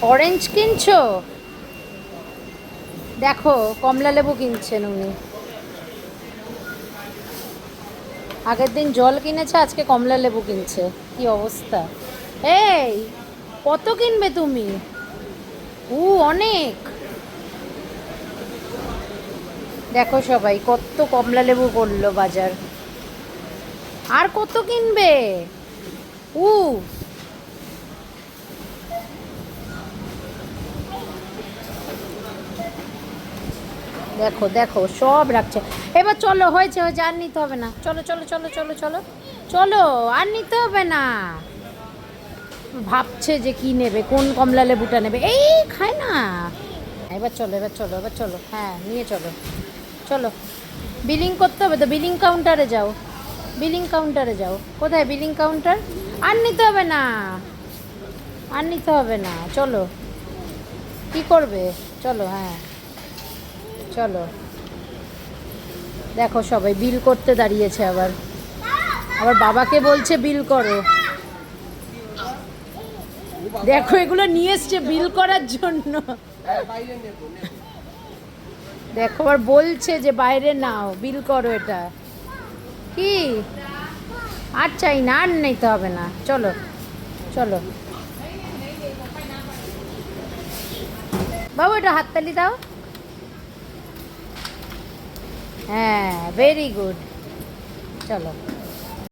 Orange কিনছো? দেখো কমলা লেবু কিনছেন উনি। আগের দিন জল কিনেছে, আজকে কমলা লেবু কিনছে। কি অবস্থা! এই, কত কিনবে তুমি? অনেক। দেখো সবাই কত কমলা লেবু করলো বাজার। আর কত কিনবে? উ দেখো দেখো সব রাখছে। এবার চলো, হয়েছে হয়েছে, আর নিতে হবে না। চলো চলো চলো চলো চলো চলো, আর নিতে হবে না। ভাবছে যে কি নেবে, কোন কমলা লেবুটা নেবে। এই খায় না। এবার চলো, এবার চলো, এবার চলো, হ্যাঁ নিয়ে চলো। চলো, বিলিং করতে হবে তো, বিলিং কাউন্টারে যাও। বিলিং কাউন্টারে যাও। কোথায় বিলিং কাউন্টার? আর নিতে হবে না, আর নিতে হবে না, চলো। কি করবে? চলো, হ্যাঁ চলো। দেখো সবাই বিল করতে দাঁড়িয়েছে আবার। আবার বাবাকে বলছে বিল করো। দেখো এগুলো নিয়ে এসছে বিল করার জন্য। দেখো আবার বলছে যে বাইরে নাও, বিল করো এটা। কি? আর চাই না, আর নিতে হবে না, চলো চলো। বাবু এটা হাততালি দাও। হ্যাঁ, ভেরি গুড। চলো।